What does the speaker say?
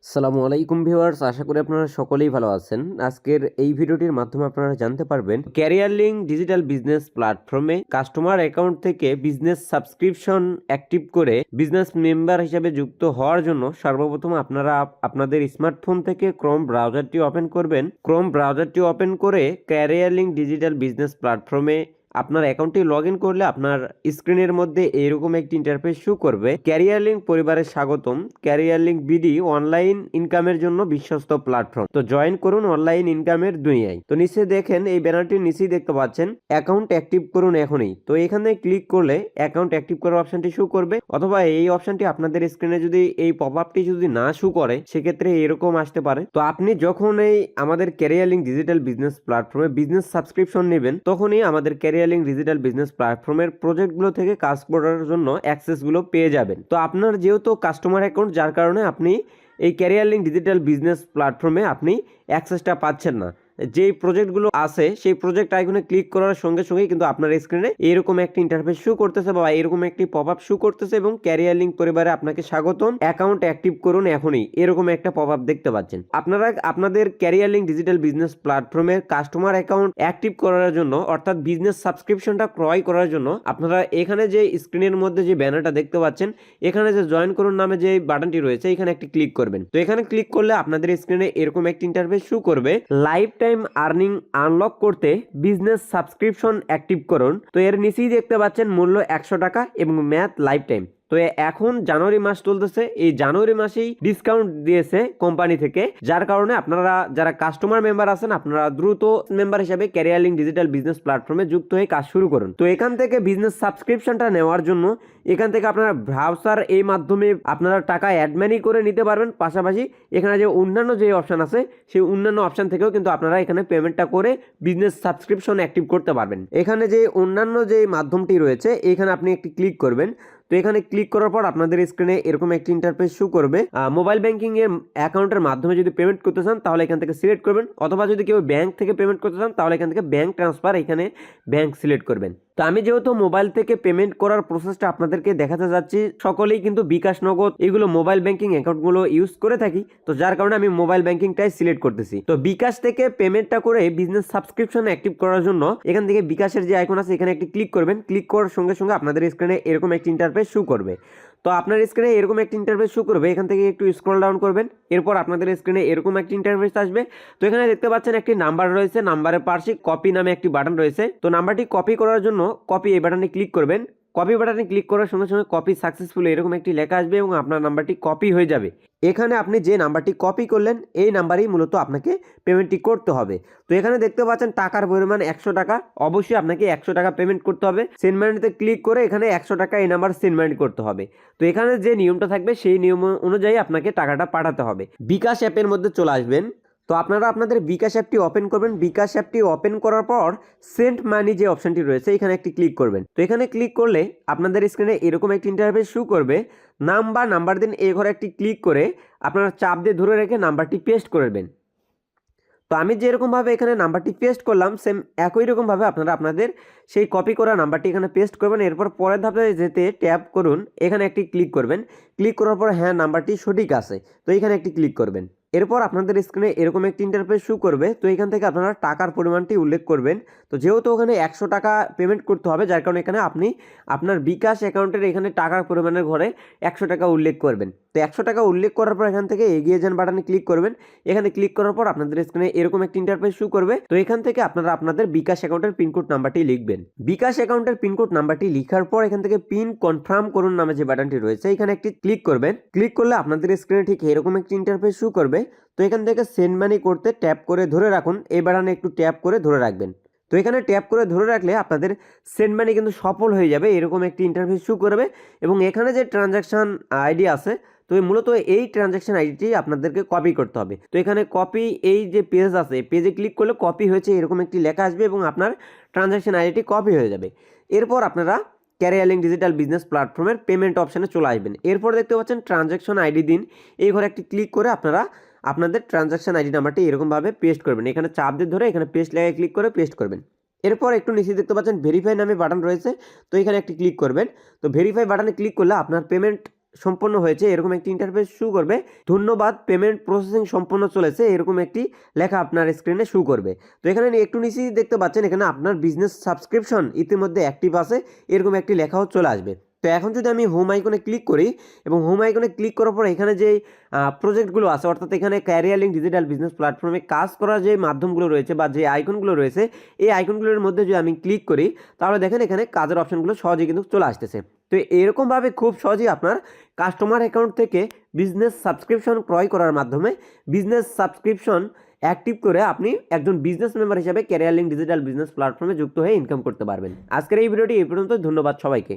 আসসালামু আলাইকুম ভিউয়ার্স, আশা করি আপনারা সকলেই ভালো আছেন। আজকের এই ভিডিওটির মাধ্যমে আপনারা জানতে পারবেন ক্যারিয়ার লিঙ্ক ডিজিটাল বিজনেস প্ল্যাটফর্মে কাস্টমার অ্যাকাউন্ট থেকে বিজনেস সাবস্ক্রিপশন অ্যাক্টিভ করে বিজনেস মেম্বার হিসেবে যুক্ত হওয়ার জন্য সর্বপ্রথম আপনারা আপনাদের স্মার্টফোন থেকে ক্রোম ব্রাউজারটি ওপেন করবেন। ক্রোম ব্রাউজারটি ওপেন করে ক্যারিয়ার লিঙ্ক ডিজিটাল বিজনেস প্ল্যাটফর্মে আপনার অ্যাকাউন্টটি লগ ইন করলে আপনার স্ক্রিনের মধ্যে এরকম একটি ইন্টারফেস শো করবে। ক্যারিয়ার লিঙ্ক পরিবারের স্বাগতম। ক্যারিয়ার লিঙ্ক বিডি অনলাইন ইনকামের জন্য বিশ্বস্ত প্ল্যাটফর্ম। তো জয়েন করুন অনলাইন ইনকামের দুনিয়ায়। তো নিচে দেখেন এই ব্যানারটির নিচেই দেখতে পাচ্ছেন অ্যাকাউন্ট অ্যাক্টিভ করুন এখনই। তো এখানে ক্লিক করলে অ্যাকাউন্ট অ্যাক্টিভ করার অপশনটি শো করবে, অথবা এই অপশনটি আপনাদের স্ক্রিনে যদি এই পপ আপটি যদি না শো করে সেক্ষেত্রে এরকম আসতে পারে। তো আপনি যখন এই আমাদের ক্যারিয়ার লিঙ্ক ডিজিটাল বিজনেস প্ল্যাটফর্মে বিজনেস সাবস্ক্রিপশন নেবেন তখনই আমাদের ক্যারিয়ার লিঙ্ক ডিজিটাল বিজনেস প্ল্যাটফর্মের প্রজেক্টগুলো থেকে কাজ করার জন্য অ্যাক্সেসগুলো পেয়ে যাবেন। তো আপনার যেহেতু কাস্টমার অ্যাকাউন্ট, যার কারণে আপনি এই ক্যারিয়ার লিঙ্ক ডিজিটাল বিজনেস প্ল্যাটফর্মে আপনি অ্যাক্সেসটা পাচ্ছেন না। যেই প্রজেক্টগুলো আছে সেই প্রজেক্ট আইকনে ক্লিক করার সঙ্গে সঙ্গেই কিন্তু আপনার স্ক্রিনে এরকম একটি ইন্টারফেস শো করতেছে বা এরকম একটি পপ আপ শো করতেছে এবং ক্যারিয়ার লিঙ্ক পরিবারে আপনাকে স্বাগতম, অ্যাকাউন্ট অ্যাক্টিভ করুন এখনই, এরকম একটা পপ আপ দেখতে পাচ্ছেন। আপনারা আপনাদের ক্যারিয়ার লিঙ্ক ডিজিটাল বিজনেস প্ল্যাটফর্মের কাস্টমার অ্যাকাউন্ট অ্যাক্টিভ করার জন্য অর্থাৎ বিজনেস সাবস্ক্রিপশনটা ক্রয় করার জন্য আপনারা এখানে যে স্ক্রিনের মধ্যে যে ব্যানারটা দেখতে পাচ্ছেন, এখানে যে জয়েন করুন নামে যে বাটনটি রয়েছে এখানে একটি ক্লিক করবেন। তো এখানে ক্লিক করলে আপনাদের স্ক্রিনে এরকম একটি ইন্টারফেস শো করবে। লাইফ টাইম আর্নিং আনলক করতে বিজনেস সাবস্ক্রিপশন অ্যাক্টিভ করুন। তো এর নিচেই দেখতে পাচ্ছেন মূল্য 100 টাকা এবং মেয়াদ লাইফ টাইম। তো এখন জানুয়ারি মাস চলতেছে, এই জানুয়ারি মাসেই ডিসকাউন্ট দিয়েছে কোম্পানি থেকে, যার কারণে আপনারা যারা কাস্টমার মেম্বার আছেন আপনারা দ্রুত মেম্বার হিসেবে ক্যারিয়ার লিঙ্ক ডিজিটাল বিজনেস প্ল্যাটফর্মে যুক্ত হয়ে কাজ শুরু করুন। তো এখান থেকে বিজনেস সাবস্ক্রিপশনটা নেওয়ার জন্য এখান থেকে আপনারা ব্রাউজার এই মাধ্যমে আপনারা টাকা অ্যাডমানি করে নিতে পারবেন। পাশাপাশি এখানে যে অন্যান্য যে অপশন আছে সেই অন্যান্য অপশন থেকেও কিন্তু আপনারা এখানে পেমেন্টটা করে বিজনেস সাবস্ক্রিপশন অ্যাক্টিভ করতে পারবেন। এখানে যে অন্যান্য যে মাধ্যমটি রয়েছে এখানে আপনি একটি ক্লিক করবেন। তো এখানে ক্লিক করার পর আপনাদের স্ক্রিনে এরকম একটি ইন্টারফেস শো করবে। মোবাইল ব্যাংকিং এর অ্যাকাউন্টের মাধ্যমে যদি পেমেন্ট করতে চান তাহলে এখান থেকে সিলেক্ট করবেন, অথবা যদি কেউ ব্যাংক থেকে পেমেন্ট করতে চান তাহলে এখান থেকে ব্যাংক ট্রান্সফার, এখানে ব্যাংক সিলেক্ট করবেন। তো আমি যেহেতু মোবাইল থেকে পেমেন্ট করার প্রসেসটা আপনাদেরকে দেখাতে যাচ্ছি, সকলেই কিন্তু বিকাশ, নগদ এগুলো মোবাইল ব্যাংকিং অ্যাকাউন্টগুলো ইউজ করে থাকি, তো যার কারণে আমি মোবাইল ব্যাংকিংটাই সিলেক্ট করতেছি। তো বিকাশ থেকে পেমেন্টটা করে বিজনেস সাবস্ক্রিপশন অ্যাক্টিভ করার জন্য এখান থেকে বিকাশের যে আইকন আছে এখানে একটি ক্লিক করবেন। ক্লিক করার সঙ্গে সঙ্গে আপনাদের স্ক্রিনে এরকম একটি ইন্টারফেস শো করবে। তো আপনার স্ক্রিনে এরকম একটি ইন্টারফেস শো করবে, এখান থেকে একটু স্ক্রল ডাউন করবেন, এরপর আপনাদের স্ক্রিনে এরকম একটি ইন্টারফেস আসবে। তো এখানে দেখতে পাচ্ছেন একটি নাম্বার রয়েছে, নাম্বারের পাশে কপি নামে একটি বাটন রয়েছে। তো নাম্বারটি কপি করার জন্য কপি এই বাটনে ক্লিক করবেন। কপি বাটনে ক্লিক করার সঙ্গে সঙ্গে কপি সাকসেসফুল এরকম একটি লেখা আসবে এবং আপনার নাম্বারটি কপি হয়ে যাবে। এখানে আপনি যে নাম্বারটি কপি করলেন এই নাম্বারেই মূলত আপনাকে পেমেন্টটি করতে হবে। তো এখানে দেখতে পাচ্ছেন টাকার পরিমাণ 100 টাকা, অবশ্যই আপনাকে 100 টাকা পেমেন্ট করতে হবে। সেন্ড মানিতে ক্লিক করে এখানে 100 টাকা এই নাম্বার সেন্ড মানি করতে হবে। তো এখানে যে নিয়মটা থাকবে সেই নিয়ম অনুযায়ী আপনাকে টাকাটা পাঠাতে হবে। বিকাশ অ্যাপের মধ্যে চলে আসবেন। তো আপনারা আপনাদের বিকাশ অ্যাপটি ওপেন করবেন। বিকাশ অ্যাপটি ওপেন করার পর সেন্ড মানি যে অপশনটি রয়েছে এখানে একটি ক্লিক করবেন। তো এখানে ক্লিক করলে আপনাদের স্ক্রিনে এরকম একটি ইন্টারফেস শো করবে। নাম্বার দিন এই ঘরে একটি ক্লিক করে আপনারা চাপ দিয়ে ধরে রেখে নাম্বারটি পেস্ট করবেন। তো আমি যেরকমভাবে এখানে নাম্বারটি পেস্ট করলাম সেম একই রকমভাবে আপনারা আপনাদের সেই কপি করা নাম্বারটি এখানে পেস্ট করবেন। এরপর পরের ধাপে যেতে ট্যাপ করুন, এখানে একটি ক্লিক করবেন। ক্লিক করার পর হ্যাঁ নাম্বারটি সঠিক আছে, তো এখানে একটি ক্লিক করবেন। এরপর আপনাদের স্ক্রিনে এরকম একটি ইন্টারফেস শো করবে। তো এখান থেকে আপনারা টাকার পরিমাণটি উল্লেখ করবেন। তো যেহেতু ওখানে 100 টাকা পেমেন্ট করতে হবে, যার কারণে এখানে আপনি আপনার বিকাশ অ্যাকাউন্টের এখানে টাকার পরিমাণের ঘরে 100 টাকা উল্লেখ করবেন। তো 100 টাকা উল্লেখ করার পর এখান থেকে এগিয়ে যান বাটনে ক্লিক করবেন। এখানে ক্লিক করার পর আপনাদের স্ক্রিনে এরকম একটি ইন্টারফেস শো করবে। তো এখান থেকে আপনারা আপনাদের বিকাশ অ্যাকাউন্টের পিনকোড নাম্বারটি লিখবেন। বিকাশ অ্যাকাউন্টের পিনকোড নাম্বারটি লেখার পর এখান থেকে পিন কনফার্ম করুন নামে যে বাটনটি রয়েছে এখানে একটি ক্লিক করবেন। ক্লিক করলে আপনাদের স্ক্রিনে ঠিক এরকম একটি ইন্টারফেস শো করবে। তো এখান থেকে সেন্ড মানি করতে ট্যাপ করে ধরে রাখুন, এই বাটনে একটু ট্যাপ করে ধরে রাখবেন। তো এখানে ট্যাপ করে ধরে রাখলে আপনাদের সেন্ড মানি কিন্তু সফল হয়ে যাবে, এরকম একটি ইন্টারফেস শো করবে। এবং এখানে যে ট্রানজাকশন আইডি আছে, তো মূলত এই ট্রানজাকশন আইডিটি আপনাদেরকে কপি করতে হবে। তো এখানে কপি এই যে পেজ আছে, পেজে ক্লিক করলে কপি হয়েছে এরকম একটি লেখা আসবে এবং আপনার ট্রানজাকশন আইডিটি কপি হয়ে যাবে। এরপর আপনারা ক্যারিয়ার লিঙ্ক ডিজিটাল বিজনেস প্ল্যাটফর্মের পেমেন্ট অপশানে চলে আসবেন। এরপর দেখতে পাচ্ছেন ট্রানজাকশন আইডি দিন, এই ঘরে একটি ক্লিক করে আপনারা আপনাদের ট্রানজাকশন আইডি নাম্বারটি এরকমভাবে পেস্ট করবেন। এখানে চাপ দিয়ে ধরে এখানে পেস্ট লেগে ক্লিক করে পেস্ট করবেন। এরপর একটু নিচে দেখতে পাচ্ছেন ভেরিফাই নামে বাটন রয়েছে, তো এখানে একটি ক্লিক করবেন। তো ভেরিফাই বাটনে ক্লিক করলে আপনার পেমেন্ট সম্পন্ন হয়েছে এরকম একটি ইন্টারফেস শু করবে। ধন্যবাদ, পেমেন্ট প্রসেসিং সম্পন্ন চলেছে এরকম একটি লেখা আপনার স্ক্রিনে শু করবে। তো এখানে একটু নিচেই দেখতে পাচ্ছেন এখানে আপনার বিজনেস সাবস্ক্রিপশন ইতিমধ্যে অ্যাক্টিভ আছে এরকম একটি লেখাও চলে আসবে। তো এখন যদি আমি হোম আইকনে ক্লিক করি এবং হোম আইকনে ক্লিক করার পর এখানে যে প্রজেক্টগুলো আছে অর্থাৎ এখানে ক্যারিয়ার লিঙ্ক ডিজিটাল বিজনেস প্ল্যাটফর্মে কাজ করার যে মাধ্যমগুলো রয়েছে বা যে আইকনগুলো রয়েছে এই আইকনগুলোর মধ্যে যদি আমি ক্লিক করি তাহলে দেখেন এখানে কাজের অপশনগুলো সহজেই কিন্তু চলে আসতেছে। তো এরকমভাবে খুব সহজেই আপনার কাস্টমার অ্যাকাউন্ট থেকে বিজনেস সাবস্ক্রিপশন ক্রয় করার মাধ্যমে বিজনেস সাবস্ক্রিপশন অ্যাক্টিভ করে আপনি একজন বিজনেস মেম্বার হিসেবে ক্যারিয়ার লিঙ্ক ডিজিটাল বিজনেস প্ল্যাটফর্মে যুক্ত হয়ে ইনকাম করতে পারবেন। আজকের এই ভিডিওটি এই পর্যন্ত। ধন্যবাদ সবাইকে।